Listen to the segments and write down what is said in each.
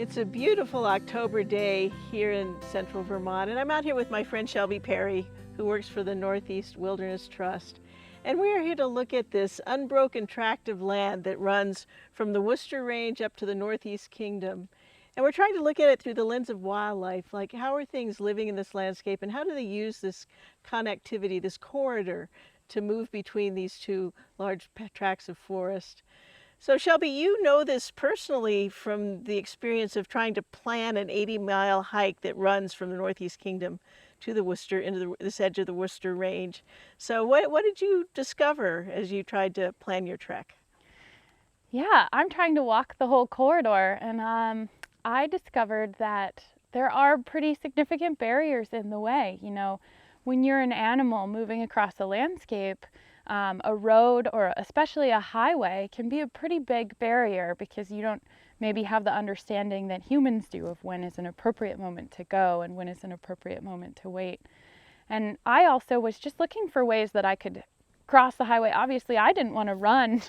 It's a beautiful October day here in central Vermont, and I'm out here with my friend Shelby Perry, who works for the Northeast Wilderness Trust. And we are here to look at this unbroken tract of land that runs from the Worcester Range up to the Northeast Kingdom. And we're trying to look at it through the lens of wildlife, like how are things living in this landscape and how do they use this connectivity, this corridor, to move between these two large tracts of forest. So Shelby, you know this personally from the experience of trying to plan an 80-mile hike that runs from the Northeast Kingdom to the Worcester, into this edge of the Worcester Range. So what did you discover as you tried to plan your trek? Yeah, I'm trying to walk the whole corridor, and I discovered that there are pretty significant barriers in the way. You know, when you're an animal moving across a landscape, a road or especially a highway can be a pretty big barrier because you don't maybe have the understanding that humans do of when is an appropriate moment to go and when is an appropriate moment to wait. And I also was just looking for ways that I could cross the highway. Obviously, I didn't want to run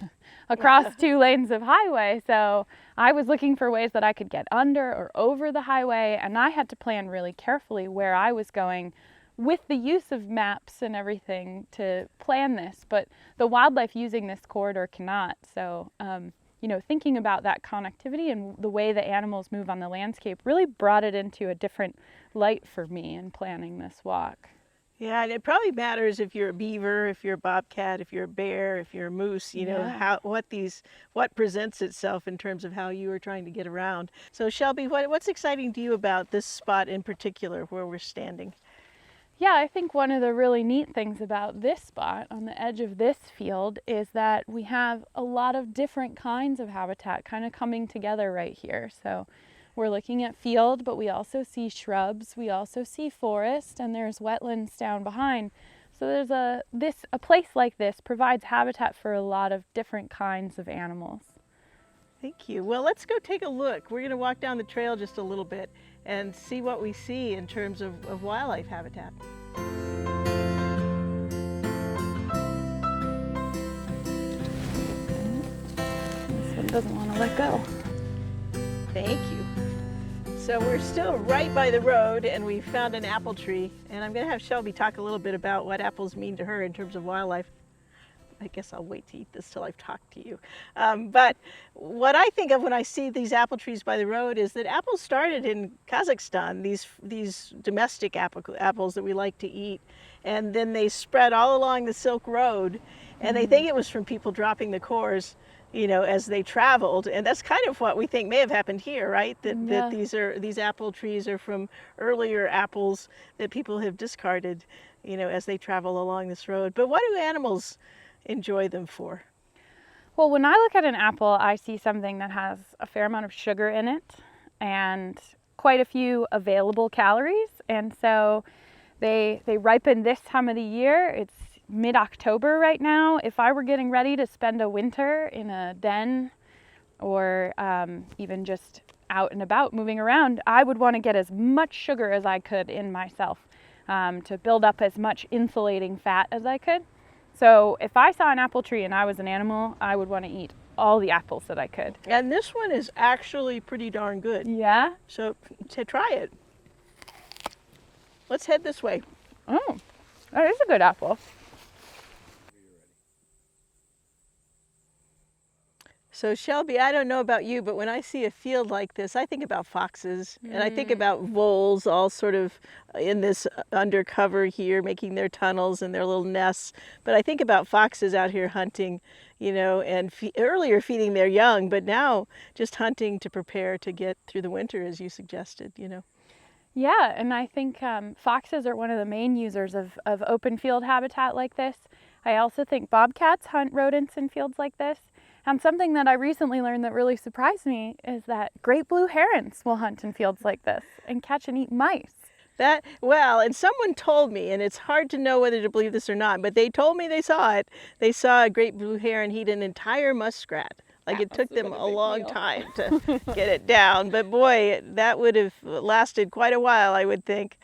across 2 lanes of highway, so I was looking for ways that I could get under or over the highway, and I had to plan really carefully where I was going with the use of maps and everything to plan this, but the wildlife using this corridor cannot. So, you know, thinking about that connectivity and the way the animals move on the landscape really brought it into a different light for me in planning this walk. Yeah, and it probably matters if you're a beaver, if you're a bobcat, if you're a bear, if you're a moose, you know, what presents itself in terms of how you are trying to get around. So Shelby, what's exciting to you about this spot in particular where we're standing? Yeah, I think one of the really neat things about this spot on the edge of this field is that we have a lot of different kinds of habitat kind of coming together right here. So we're looking at field, but we also see shrubs, we also see forest, and there's wetlands down behind. So there's a place like this provides habitat for a lot of different kinds of animals. Thank you. Well, let's go take a look. We're going to walk down the trail just a little bit and see what we see in terms of wildlife habitat. This one doesn't want to let go. Thank you. So we're still right by the road and we found an apple tree, and I'm going to have Shelby talk a little bit about what apples mean to her in terms of wildlife. I guess I'll wait to eat this till I've talked to you. But what I think of when I see these apple trees by the road is that apples started in Kazakhstan, these domestic apples that we like to eat, and then they spread all along the Silk Road, and they think it was from people dropping the cores, you know, as they traveled, and that's kind of what we think may have happened here, right? That these apple trees are from earlier apples that people have discarded, you know, as they travel along this road. But what do animals enjoy them for? Well, when I look at an apple, I see something that has a fair amount of sugar in it and quite a few available calories. And so they ripen this time of the year. It's mid-October right now. If I were getting ready to spend a winter in a den or even just out and about moving around, I would want to get as much sugar as I could in myself to build up as much insulating fat as I could. So if I saw an apple tree and I was an animal, I would want to eat all the apples that I could. And this one is actually pretty darn good. Yeah? So to try it, let's head this way. Oh, that is a good apple. So Shelby, I don't know about you, but when I see a field like this, I think about foxes and I think about voles all sort of in this undercover here, making their tunnels and their little nests. But I think about foxes out here hunting, you know, and earlier feeding their young, but now just hunting to prepare to get through the winter, as you suggested, you know. Yeah, and I think foxes are one of the main users of open field habitat like this. I also think bobcats hunt rodents in fields like this. And something that I recently learned that really surprised me is that great blue herons will hunt in fields like this and catch and eat mice. Well, and someone told me, and it's hard to know whether to believe this or not, but they told me they saw it. They saw a great blue heron eat an entire muskrat. Like it took them a long time to get it down. But boy, that would have lasted quite a while, I would think.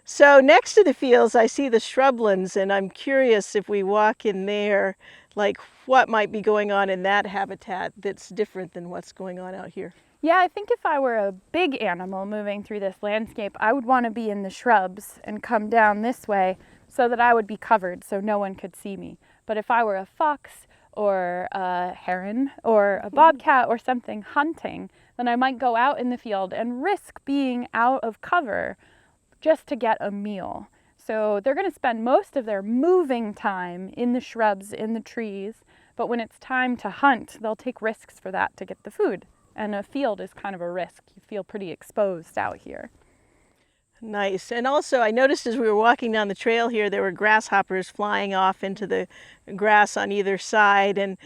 So next to the fields, I see the shrublands, and I'm curious if we walk in there, like what might be going on in that habitat that's different than what's going on out here. Yeah, I think if I were a big animal moving through this landscape, I would want to be in the shrubs and come down this way so that I would be covered so no one could see me. But if I were a fox or a heron or a bobcat or something hunting, then I might go out in the field and risk being out of cover just to get a meal. So they're going to spend most of their moving time in the shrubs, in the trees, but when it's time to hunt, they'll take risks for that to get the food. And a field is kind of a risk. You feel pretty exposed out here. Nice. And also, I noticed as we were walking down the trail here, there were grasshoppers flying off into the grass on either side. And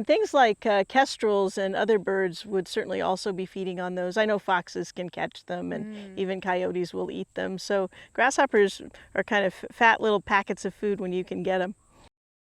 things like kestrels and other birds would certainly also be feeding on those. I know foxes can catch them, and even coyotes will eat them. So grasshoppers are kind of fat little packets of food when you can get them.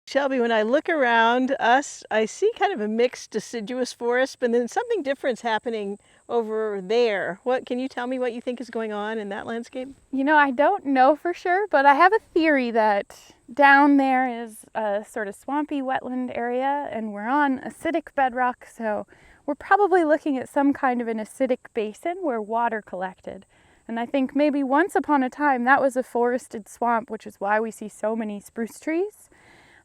Shelby, when I look around us, I see kind of a mixed deciduous forest, but then something different's happening over there. What can you tell me what you think is going on in that landscape? You know, I don't know for sure, but I have a theory that down there is a sort of swampy wetland area and we're on acidic bedrock, so we're probably looking at some kind of an acidic basin where water collected. And I think maybe once upon a time that was a forested swamp, which is why we see so many spruce trees.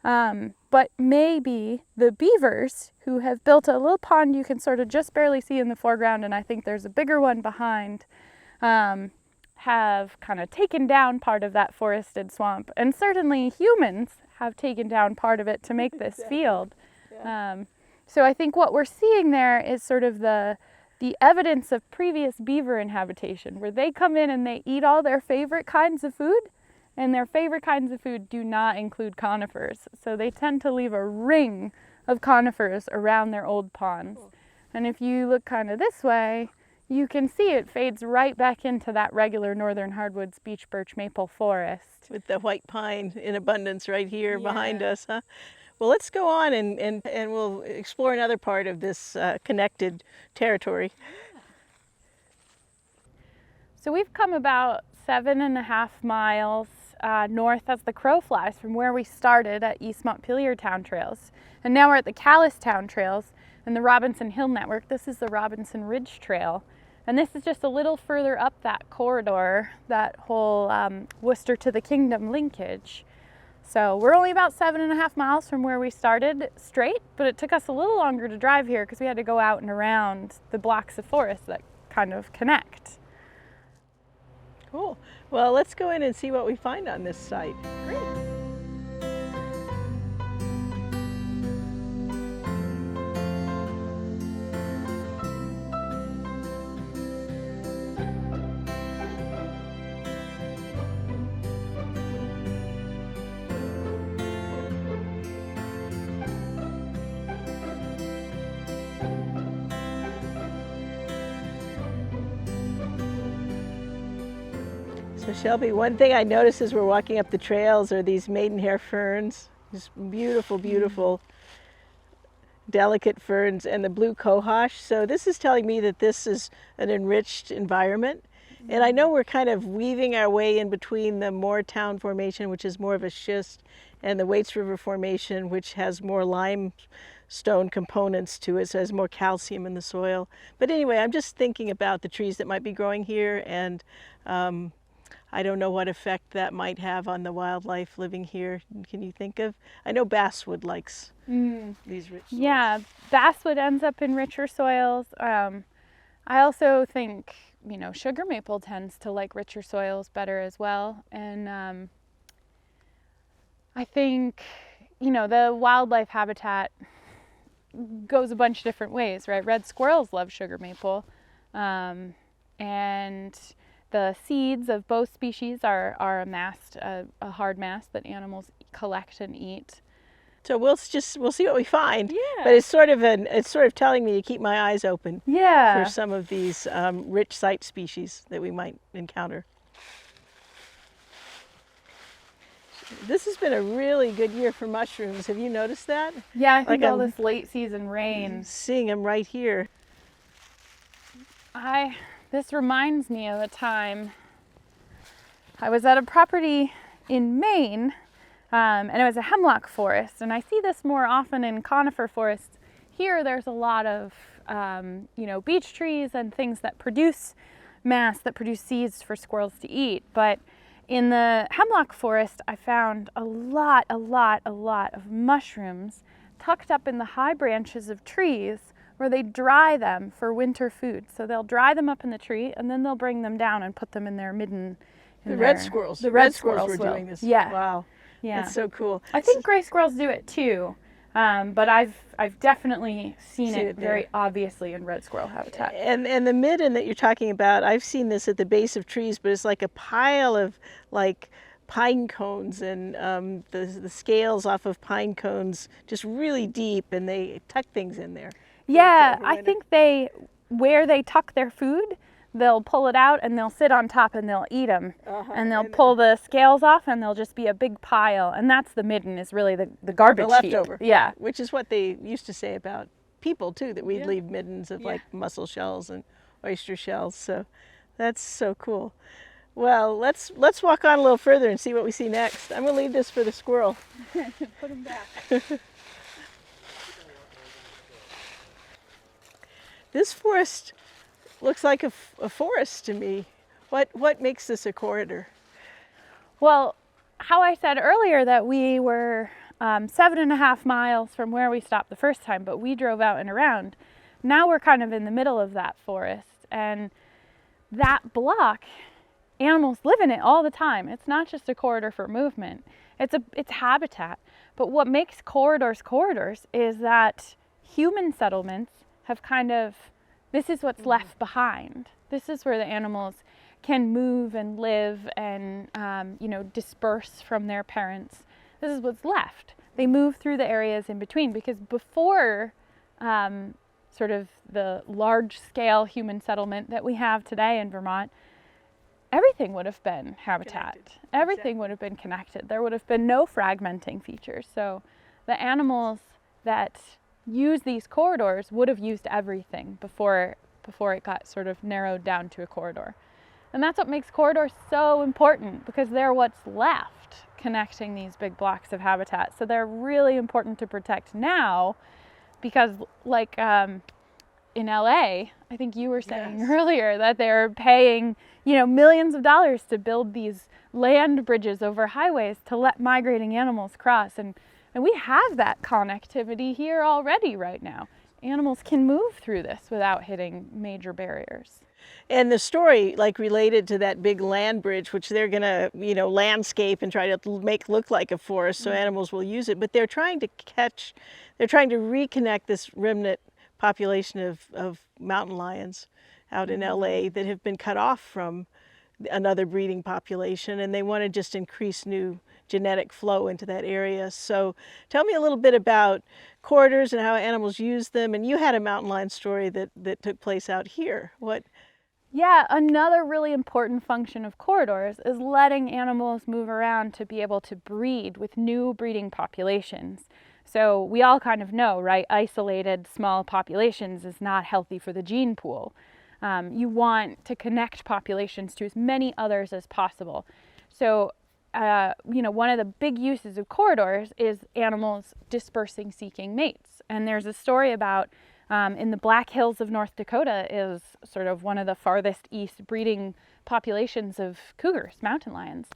But maybe the beavers, who have built a little pond you can sort of just barely see in the foreground, and I think there's a bigger one behind, have kind of taken down part of that forested swamp. And certainly humans have taken down part of it to make this field. Yeah. So I think what we're seeing there is sort of the evidence of previous beaver inhabitation, where they come in and they eat all their favorite kinds of food. And their favorite kinds of food do not include conifers. So they tend to leave a ring of conifers around their old ponds. And if you look kind of this way, you can see it fades right back into that regular northern hardwoods beech birch maple forest. With the white pine in abundance right here behind us, huh? Well, let's go on and we'll explore another part of this connected territory. Yeah. So we've come about 7.5 miles north as the crow flies from where we started at East Montpelier Town Trails. And now we're at the Calais Town Trails and the Robinson Hill Network. This is the Robinson Ridge Trail. And this is just a little further up that corridor, that whole Worcester to the Kingdom linkage. So we're only about 7.5 miles from where we started straight, but it took us a little longer to drive here because we had to go out and around the blocks of forest that kind of connect. Cool. Well, let's go in and see what we find on this site. Great. So Shelby, one thing I noticed as we're walking up the trails are these maidenhair ferns, just beautiful, beautiful, delicate ferns, and the blue cohosh. So this is telling me that this is an enriched environment. And I know we're kind of weaving our way in between the Moortown Formation, which is more of a schist, and the Waits River Formation, which has more limestone components to it, so it has more calcium in the soil. But anyway, I'm just thinking about the trees that might be growing here, and I don't know what effect that might have on the wildlife living here. Can you think of? I know basswood likes these rich soils. Yeah, basswood ends up in richer soils. I also think, you know, sugar maple tends to like richer soils better as well. And I think, you know, the wildlife habitat goes a bunch of different ways, right? Red squirrels love sugar maple. And the seeds of both species are a mast, a hard mast that animals collect and eat. So we'll see what we find. Yeah. But it's sort of telling me to keep my eyes open. Yeah. For some of these rich site species that we might encounter. This has been a really good year for mushrooms. Have you noticed that? Yeah, I think all this late season rain. Seeing them right here. This reminds me of a time I was at a property in Maine, and it was a hemlock forest, and I see this more often in conifer forests. Here there's a lot of you know, beech trees and things that produce mass, that produce seeds for squirrels to eat. But in the hemlock forest, I found a lot of mushrooms tucked up in the high branches of trees where they dry them for winter food. So they'll dry them up in the tree and then they'll bring them down and put them in their midden. The red squirrels. The red squirrels were will. doing this. Yeah. Wow. Yeah. That's so cool. I think gray squirrels do it too, but I've definitely seen it very obviously in red squirrel habitat. And the midden that you're talking about, I've seen this at the base of trees, but it's like a pile of like pine cones and the scales off of pine cones just really deep, and they tuck things in there. Yeah, I think where they tuck their food, they'll pull it out and they'll sit on top and they'll eat them. And they'll pull the scales off and they'll just be a big pile. And that's the midden, is really the garbage the heap. leftover. Yeah. Which is what they used to say about people too, that we'd leave middens of like mussel shells and oyster shells. So that's so cool. Well, let's walk on a little further and see what we see next. I'm going to leave this for the squirrel. Put them back. This forest looks like a forest to me. What makes this a corridor? Well, how I said earlier that we were 7.5 miles from where we stopped the first time, but we drove out and around. Now we're kind of in the middle of that forest, and that block, animals live in it all the time. It's not just a corridor for movement. It's habitat. But what makes corridors is that human settlements have this is what's left behind. This is where the animals can move and live and you know, disperse from their parents. This is what's left. They move through the areas in between, because before sort of the large-scale human settlement that we have today in Vermont, everything would have been habitat. Connected. Everything would have been connected. There would have been no fragmenting features. So the animals that use these corridors would have used everything before it got sort of narrowed down to a corridor. And that's what makes corridors so important, because they're what's left connecting these big blocks of habitat. So they're really important to protect now, because like in LA, I think you were saying earlier that they're paying, you know, millions of dollars to build these land bridges over highways to let migrating animals cross. And we have that connectivity here already right now. Animals can move through this without hitting major barriers. And the story, like, related to that big land bridge, which they're going to, you know, landscape and try to make look like a forest so animals will use it, but they're trying to reconnect this remnant population of mountain lions out in LA that have been cut off from another breeding population, and they want to just increase new genetic flow into that area. So tell me a little bit about corridors and how animals use them. And you had a mountain lion story that took place out here. What? Yeah, another really important function of corridors is letting animals move around to be able to breed with new breeding populations. So we all kind of know, right? Isolated small populations is not healthy for the gene pool. You want to connect populations to as many others as possible. So you know, one of the big uses of corridors is animals dispersing, seeking mates. And there's a story about in the Black Hills of North Dakota is sort of one of the farthest east breeding populations of cougars, mountain lions.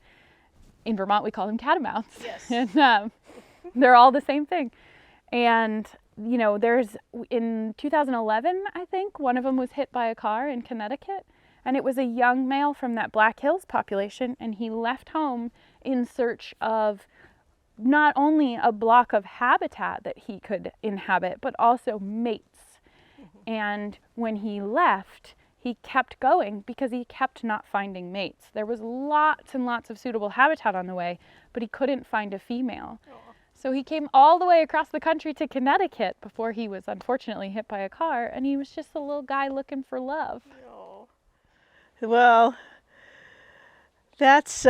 In Vermont, we call them catamounts. Yes. And they're all the same thing. And, you know, in 2011, I think, one of them was hit by a car in Connecticut. And it was a young male from that Black Hills population, and he left home in search of not only a block of habitat that he could inhabit, but also mates. And when he left, he kept going because he kept not finding mates. There was lots and lots of suitable habitat on the way, but he couldn't find a female. So he came all the way across the country to Connecticut before he was unfortunately hit by a car, and he was just a little guy looking for love. Well, that's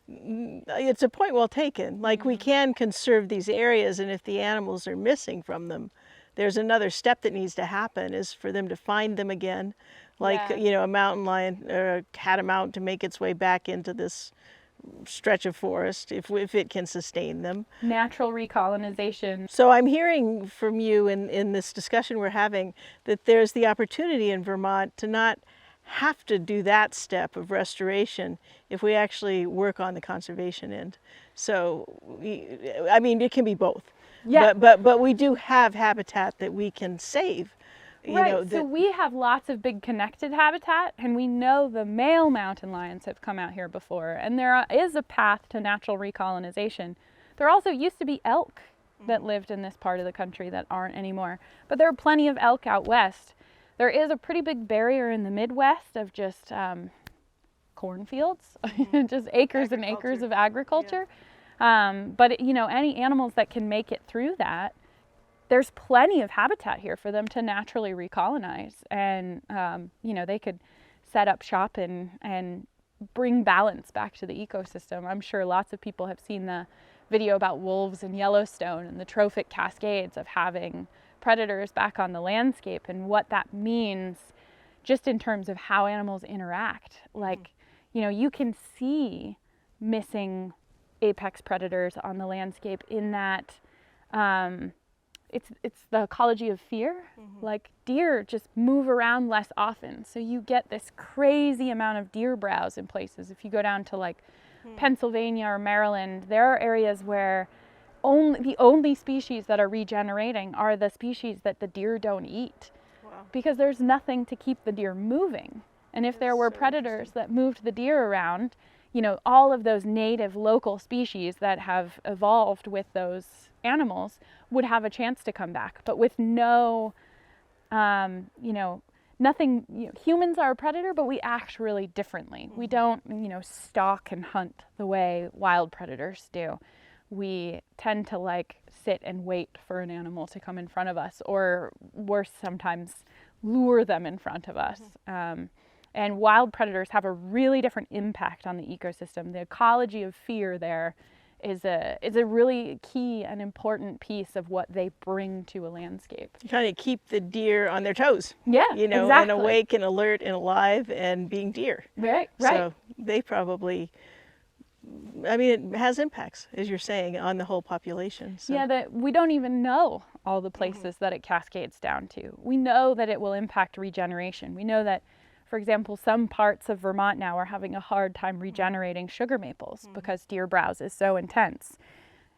it's a point well taken. Like, we can conserve these areas, and if the animals are missing from them, there's another step that needs to happen, is for them to find them again, like you know, a mountain lion or a catamount to make its way back into this stretch of forest if it can sustain them. Natural recolonization. So I'm hearing from you in this discussion we're having that there's the opportunity in Vermont to not have to do that step of restoration if we actually work on the conservation end. So, I mean, it can be both. Yeah. But we do have habitat that we can save. Right, so we have lots of big connected habitat, and we know the male mountain lions have come out here before, and there is a path to natural recolonization. There also used to be elk that lived in this part of the country that aren't anymore, but there are plenty of elk out west. There is a pretty big barrier in the Midwest of just cornfields, just acres and acres of agriculture. Yeah. But you know, any animals that can make it through that, there's plenty of habitat here for them to naturally recolonize, and you know, they could set up shop and bring balance back to the ecosystem. I'm sure lots of people have seen the video about wolves in Yellowstone and the trophic cascades of having predators back on the landscape and what that means just in terms of how animals interact. Like, you know, you can see missing apex predators on the landscape in that it's the ecology of fear. Like, deer just move around less often, so you get this crazy amount of deer browse in places. If you go down to like Pennsylvania or Maryland, there are areas where the only species that are regenerating are the species that the deer don't eat. Wow. Because there's nothing to keep the deer moving. And if there were predators that moved the deer around, you know, all of those native local species that have evolved with those animals would have a chance to come back. But with no, you know, nothing, you know, humans are a predator, but we act really differently. We don't, you know, stalk and hunt the way wild predators do. We tend to like sit and wait for an animal to come in front of us, or worse, sometimes lure them in front of us. And wild predators have a really different impact on the ecosystem. The ecology of fear there is a really key and important piece of what they bring to a landscape. You kind of keep the deer on their toes. Yeah, you know, exactly. And awake and alert and alive and being deer. Right. So they probably, I mean, it has impacts, as you're saying, on the whole population. So. Yeah, that we don't even know all the places that it cascades down to. We know that it will impact regeneration. We know that, for example, some parts of Vermont now are having a hard time regenerating sugar maples because deer browse is so intense.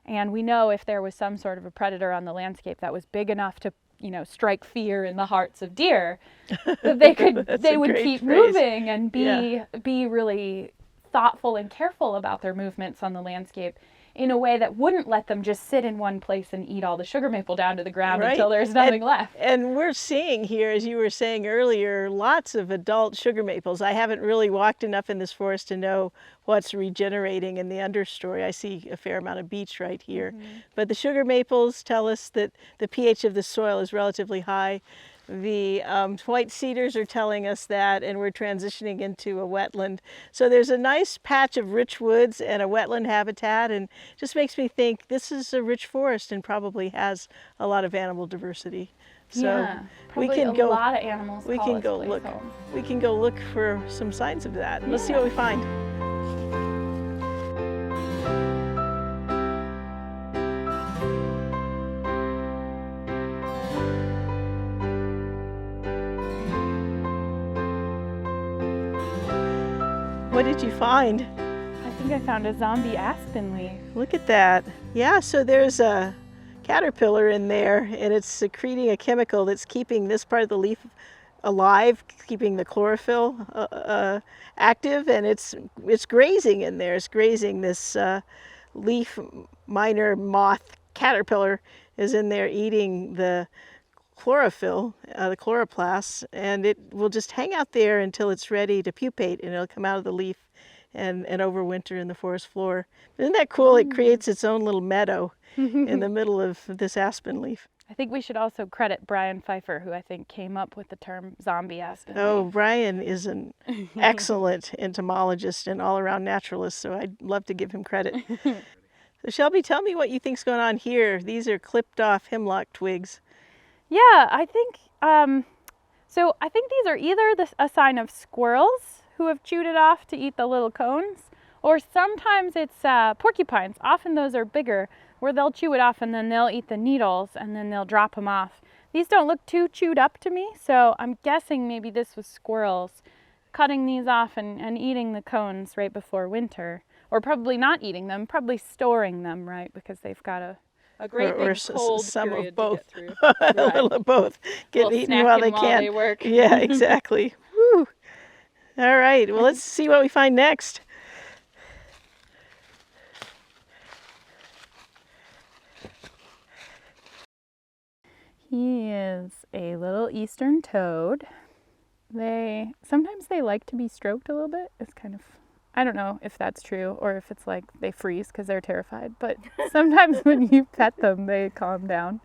And we know if there was some sort of a predator on the landscape that was big enough to, you know, strike fear in the hearts of deer, that they would keep moving and be really thoughtful and careful about their movements on the landscape in a way that wouldn't let them just sit in one place and eat all the sugar maple down to the ground until there's nothing left. And we're seeing here, as you were saying earlier, lots of adult sugar maples. I haven't really walked enough in this forest to know what's regenerating in the understory. I see a fair amount of beech right here. But the sugar maples tell us that the pH of the soil is relatively high. The white cedars are telling us that, and we're transitioning into a wetland. So there's a nice patch of rich woods and a wetland habitat, and just makes me think this is a rich forest and probably has a lot of animal diversity. So yeah, we can go. A lot of animals. We can go look. Home. We can go look for some signs of that. Let's see what we find. What did you find? I think I found a zombie aspen leaf. Look at that. Yeah, so there's a caterpillar in there, and it's secreting a chemical that's keeping this part of the leaf alive, keeping the chlorophyll active, and it's grazing in there. It's grazing. This leaf miner moth caterpillar is in there eating the chlorophyll, the chloroplasts, and it will just hang out there until it's ready to pupate, and it'll come out of the leaf and overwinter in the forest floor. Isn't that cool? It creates its own little meadow in the middle of this aspen leaf. I think we should also credit Brian Pfeiffer, who I think came up with the term zombie aspen leaf. Oh, Brian is an excellent entomologist and all-around naturalist, so I'd love to give him credit. So Shelby, tell me what you think's going on here. These are clipped off hemlock twigs. Yeah, I think, so I think these are either a sign of squirrels who have chewed it off to eat the little cones, Or sometimes it's porcupines. Often those are bigger, where they'll chew it off and then they'll eat the needles and then they'll drop them off. These don't look too chewed up to me, so I'm guessing maybe this was squirrels cutting these off and eating the cones right before winter. Or probably not eating them, probably storing them, right? Because they've got a great big cold some period of both. to get through. A little of both. Get eaten while they can. They work. Yeah, exactly. Woo. All right, well, let's see what we find next. He is a little eastern toad. Sometimes they like to be stroked a little bit. It's kind of, I don't know if that's true or if it's like they freeze because they're terrified, but sometimes when you pet them, they calm down.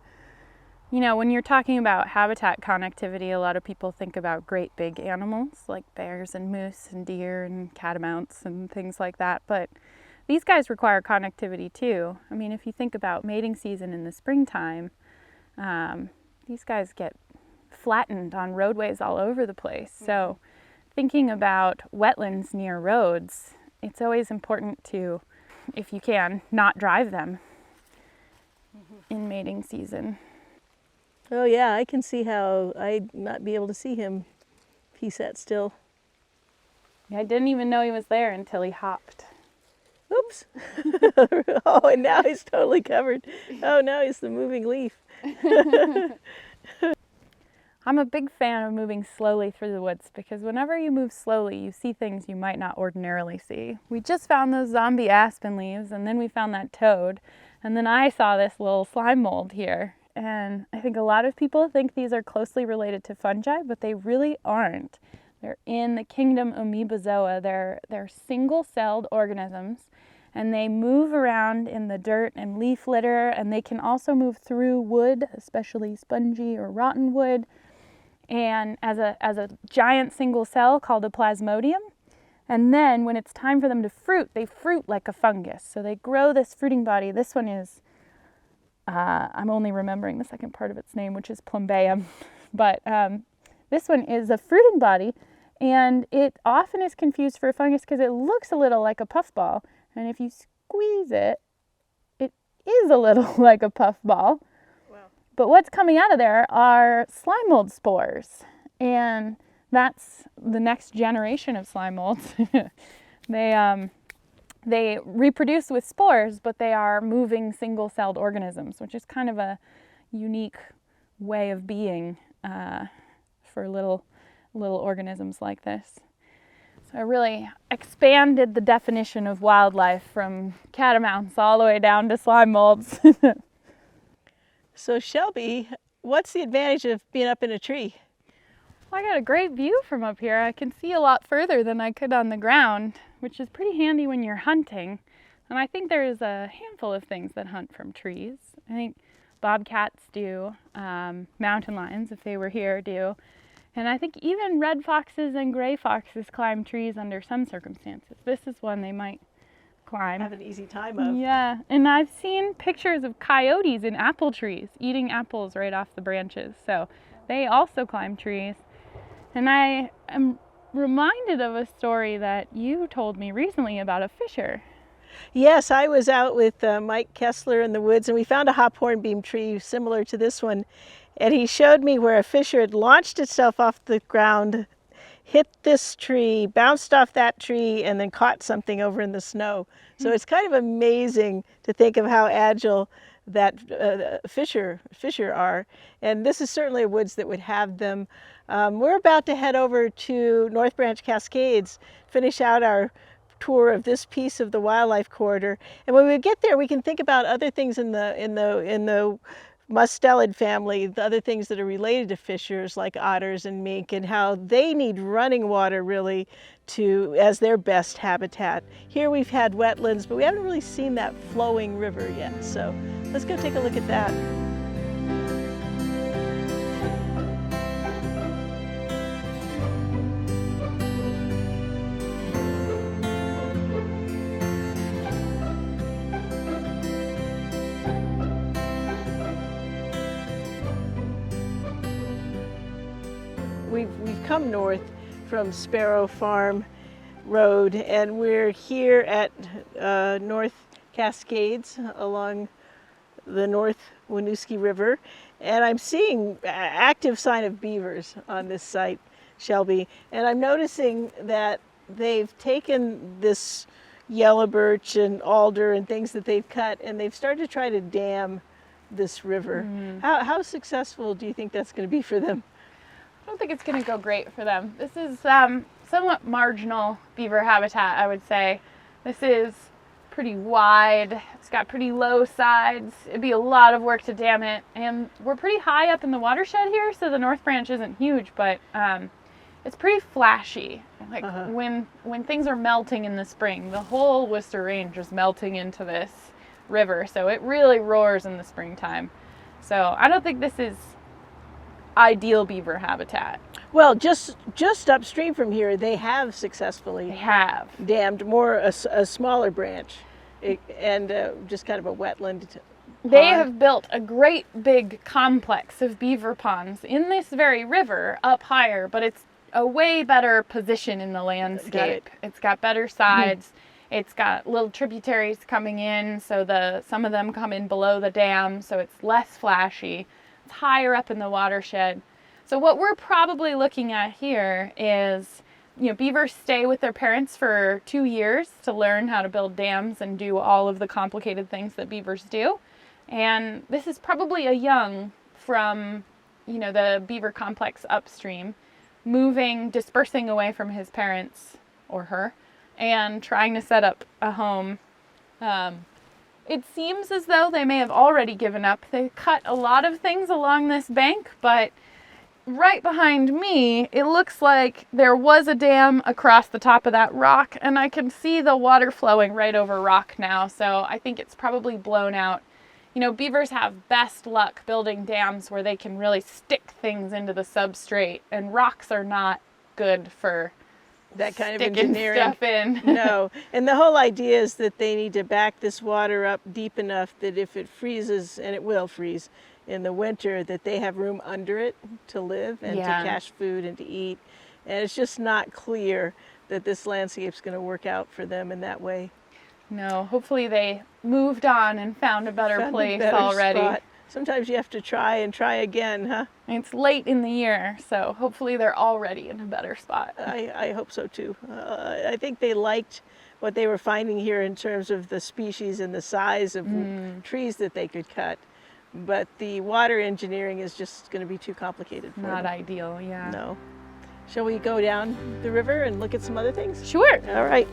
You know, when you're talking about habitat connectivity, a lot of people think about great big animals like bears and moose and deer and catamounts and things like that, but these guys require connectivity too. I mean, if you think about mating season in the springtime, these guys get flattened on roadways all over the place. So thinking about wetlands near roads, it's always important to, if you can, not drive them in mating season. Oh yeah, I can see how I'd not be able to see him if he sat still. I didn't even know he was there until he hopped. Oops. Oh, and now he's totally covered. Oh, now he's the moving leaf. I'm a big fan of moving slowly through the woods because whenever you move slowly, you see things you might not ordinarily see. We just found those zombie aspen leaves, and then we found that toad, and then I saw this little slime mold here. And I think a lot of people think these are closely related to fungi, but they really aren't. They're in the kingdom Amoebozoa. They're single-celled organisms, and they move around in the dirt and leaf litter, and they can also move through wood, especially spongy or rotten wood, and as a giant single cell called a plasmodium. And then when it's time for them to fruit, they fruit like a fungus. So they grow this fruiting body. This one is, I'm only remembering the second part of its name, which is plumbeum. But this one is a fruiting body, and it often is confused for a fungus because it looks a little like a puffball. And if you squeeze it, it is a little like a puffball. Wow. But what's coming out of there are slime mold spores. And that's the next generation of slime molds. They reproduce with spores, but they are moving single-celled organisms, which is kind of a unique way of being for little organisms like this. So I really expanded the definition of wildlife from catamounts all the way down to slime molds. So Shelby, what's the advantage of being up in a tree? Well, I got a great view from up here. I can see a lot further than I could on the ground, which is pretty handy when you're hunting. And I think there's a handful of things that hunt from trees. I think bobcats do, mountain lions, if they were here, do. And I think even red foxes and gray foxes climb trees under some circumstances. This is one they might climb. Have an easy time of. Yeah, and I've seen pictures of coyotes in apple trees eating apples right off the branches. So they also climb trees. And I am reminded of a story that you told me recently about a fisher. Yes, I was out with Mike Kessler in the woods, and we found a hop hornbeam tree similar to this one. And he showed me where a fisher had launched itself off the ground, hit this tree, bounced off that tree, and then caught something over in the snow. So it's kind of amazing to think of how agile that fisher are. And this is certainly a woods that would have them. We're about to head over to North Branch Cascades, finish out our tour of this piece of the wildlife corridor. And when we get there, we can think about other things in the mustelid family, the other things that are related to fishers like otters and mink, and how they need running water really as their best habitat. Here we've had wetlands, but we haven't really seen that flowing river yet. So let's go take a look at that. We've come north from Sparrow Farm road, and we're here at North Cascades along the North Winooski River, and I'm seeing active sign of beavers on this site, Shelby, and I'm noticing that they've taken this yellow birch and alder and things that they've cut, and they've started to try to dam this river. How successful do you think that's going to be for them? I don't think it's going to go great for them. This is somewhat marginal beaver habitat, I would say. This is pretty wide. It's got pretty low sides. It'd be a lot of work to dam it. And we're pretty high up in the watershed here, so the North Branch isn't huge, but it's pretty flashy. Like when things are melting in the spring, the whole Worcester Range is melting into this river, so it really roars in the springtime. So I don't think this is ideal beaver habitat. Well, just upstream from here, they have successfully dammed a smaller branch, and just kind of a wetland. They have built a great big complex of beaver ponds in this very river up higher, but it's a way better position in the landscape. It's got better sides. It's got little tributaries coming in, so some of them come in below the dam, so it's less flashy. It's higher up in the watershed. So what we're probably looking at here is, beavers stay with their parents for 2 years to learn how to build dams and do all of the complicated things that beavers do. And this is probably a young from, the beaver complex upstream, dispersing away from his parents or her and trying to set up a home. It seems as though they may have already given up. They cut a lot of things along this bank, but right behind me, it looks like there was a dam across the top of that rock, and I can see the water flowing right over rock now, so I think it's probably blown out. Beavers have best luck building dams where they can really stick things into the substrate, and rocks are not good for that kind of engineering stuff in. No, and the whole idea is that they need to back this water up deep enough that if it freezes, and it will freeze in the winter, that they have room under it to live and to cache food and to eat. And it's just not clear that this landscape's going to work out for them in that way. No, hopefully they moved on and found a better place already. Spot. Sometimes you have to try and try again, huh? It's late in the year, so hopefully they're already in a better spot. I hope so too. I think they liked what they were finding here in terms of the species and the size of trees that they could cut. But the water engineering is just going to be too complicated for them. Not ideal, yeah. No. Shall we go down the river and look at some other things? Sure. All right.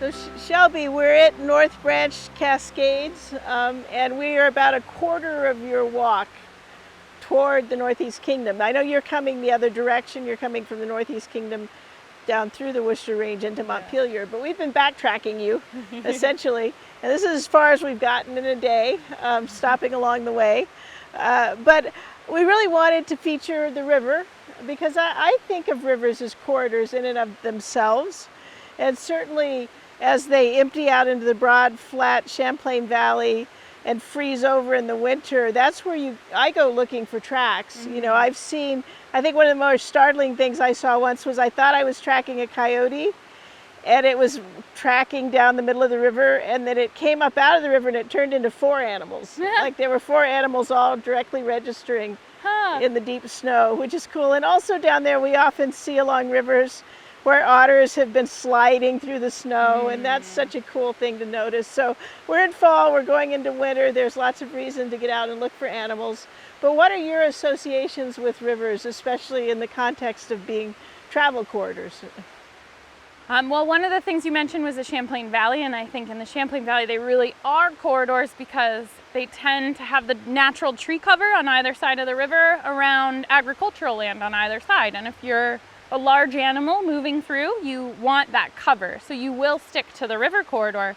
So Shelby, we're at North Branch Cascades, and we are about a quarter of your walk toward the Northeast Kingdom. I know you're coming the other direction. You're coming from the Northeast Kingdom down through the Worcester Range into Montpelier, but we've been backtracking you, essentially. And this is as far as we've gotten in a day, stopping along the way. But we really wanted to feature the river because I think of rivers as corridors in and of themselves. And certainly as they empty out into the broad, flat Champlain Valley and freeze over in the winter, that's where I go looking for tracks. I've seen, I think one of the most startling things I saw once was I thought I was tracking a coyote, and it was tracking down the middle of the river, and then it came up out of the river and it turned into 4 animals. Like there were 4 animals all directly registering in the deep snow, which is cool. And also down there we often see along rivers where otters have been sliding through the snow, and that's such a cool thing to notice. So we're in fall, we're going into winter, there's lots of reason to get out and look for animals. But what are your associations with rivers, especially in the context of being travel corridors? Well, one of the things you mentioned was the Champlain Valley, and I think in the Champlain Valley they really are corridors because they tend to have the natural tree cover on either side of the river around agricultural land on either side. And if you're a large animal moving through, you want that cover. So you will stick to the river corridor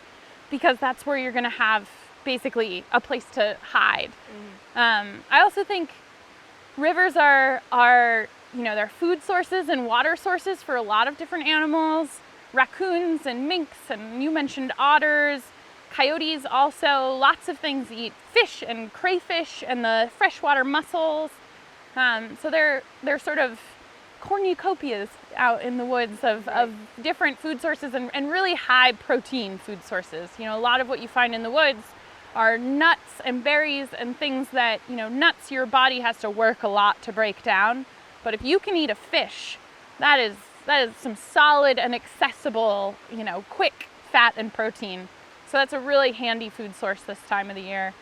because that's where you're going to have basically a place to hide. I also think rivers are they're food sources and water sources for a lot of different animals. raccoons and minks, and you mentioned otters, coyotes also, lots of things eat fish and crayfish and the freshwater mussels. So they're sort of cornucopias out in the woods of different food sources and really high protein food sources. You know, a lot of what you find in the woods are nuts and berries and things that, you know, nuts your body has to work a lot to break down. But if you can eat a fish, that is some solid and accessible, you know, quick fat and protein. So that's a really handy food source this time of the year.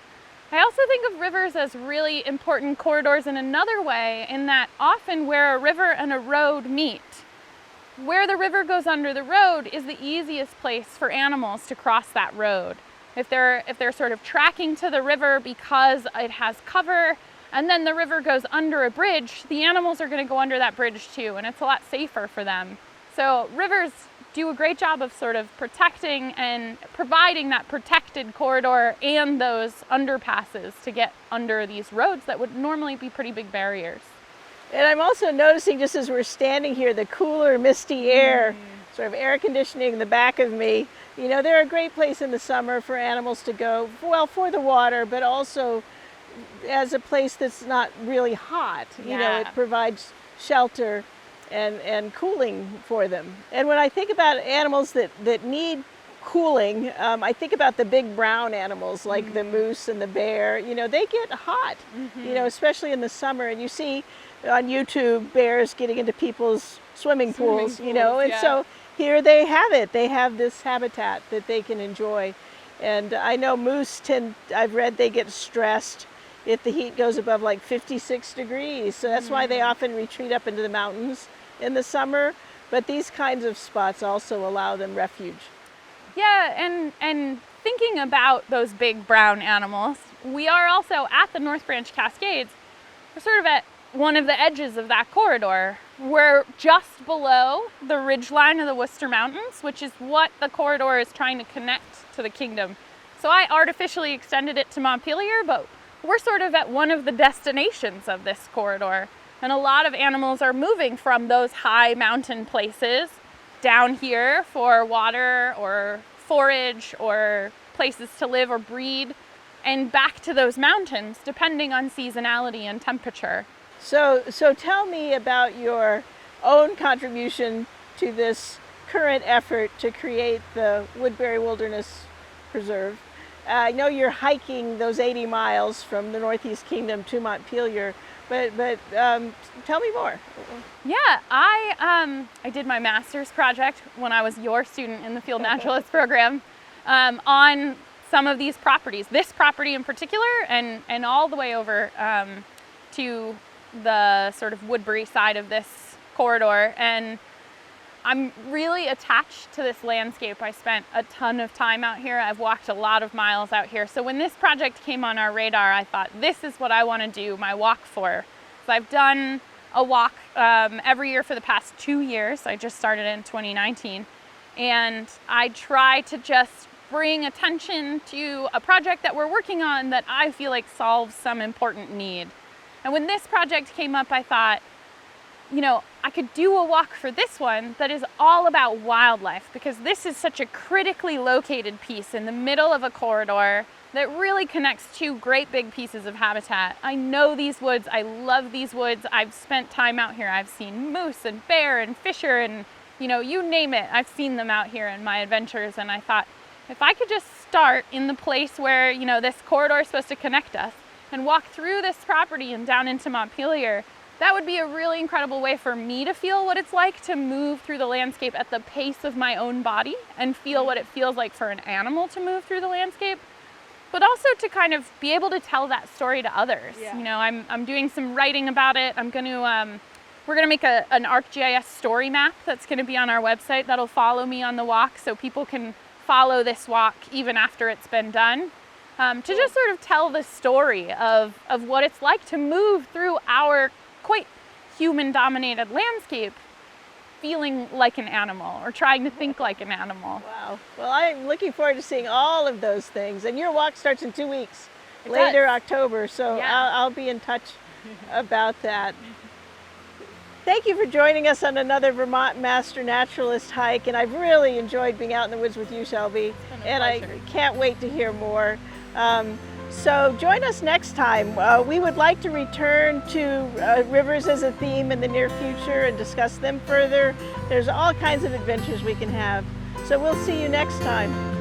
I also think of rivers as really important corridors in another way, in that often where a river and a road meet, where the river goes under the road is the easiest place for animals to cross that road. If they're sort of tracking to the river because it has cover, and then the river goes under a bridge, the animals are going to go under that bridge too, and it's a lot safer for them. So rivers do a great job of sort of protecting and providing that protected corridor and those underpasses to get under these roads that would normally be pretty big barriers. And I'm also noticing, just as we're standing here, the cooler, misty air, sort of air conditioning in the back of me. You know, they're a great place in the summer for animals to go, well, for the water, but also as a place that's not really hot. You know, it provides shelter and cooling for them. And when I think about animals that need cooling, I think about the big brown animals like the moose and the bear. You know, they get hot, you know, especially in the summer. And you see on YouTube bears getting into people's swimming pools, you know, and so here they have it. They have this habitat that they can enjoy. And I know moose I've read they get stressed if the heat goes above like 56 degrees. So that's why they often retreat up into the mountains in the summer. But these kinds of spots also allow them refuge. Yeah, and thinking about those big brown animals, we are also at the North Branch Cascades. We're sort of at one of the edges of that corridor. We're just below the ridgeline of the Worcester Mountains, which is what the corridor is trying to connect to the kingdom. So I artificially extended it to Montpelier, but we're sort of at one of the destinations of this corridor. And a lot of animals are moving from those high mountain places down here for water or forage or places to live or breed, and back to those mountains depending on seasonality and temperature. So tell me about your own contribution to this current effort to create the Woodbury Wilderness Preserve. I know you're hiking those 80 miles from the Northeast Kingdom to Montpelier, but tell me more. Yeah, I did my master's project when I was your student in the Field Naturalist program on some of these properties, this property in particular, and all the way over to the sort of Woodbury side of this corridor. And I'm really attached to this landscape. I spent a ton of time out here. I've walked a lot of miles out here. So when this project came on our radar, I thought, this is what I want to do my walk for. So I've done a walk every year for the past 2 years. I just started in 2019. And I try to just bring attention to a project that we're working on that I feel like solves some important need. And when this project came up, I thought, you know, I could do a walk for this one that is all about wildlife, because this is such a critically located piece in the middle of a corridor that really connects two great big pieces of habitat. I know these woods. I love these woods. I've spent time out here. I've seen moose and bear and fisher and, you know, you name it. I've seen them out here in my adventures. And I thought, if I could just start in the place where, you know, this corridor is supposed to connect us and walk through this property and down into Montpelier, that would be a really incredible way for me to feel what it's like to move through the landscape at the pace of my own body and feel what it feels like for an animal to move through the landscape, but also to kind of be able to tell that story to others. Yeah. You know, I'm doing some writing about it. I'm going to, we're going to make an ArcGIS story map that's going to be on our website that'll follow me on the walk, so people can follow this walk even after it's been done. To just sort of tell the story of what it's like to move through our quite human-dominated landscape feeling like an animal or trying to think like an animal. Wow. Well, I'm looking forward to seeing all of those things. And your walk starts in 2 weeks, It later does. October, so Yeah. I'll be in touch about that. Thank you for joining us on another Vermont Master Naturalist hike, and I've really enjoyed being out in the woods with you, Shelby, and I can't wait to hear more. So join us next time. We would like to return to rivers as a theme in the near future and discuss them further. There's all kinds of adventures we can have. So we'll see you next time.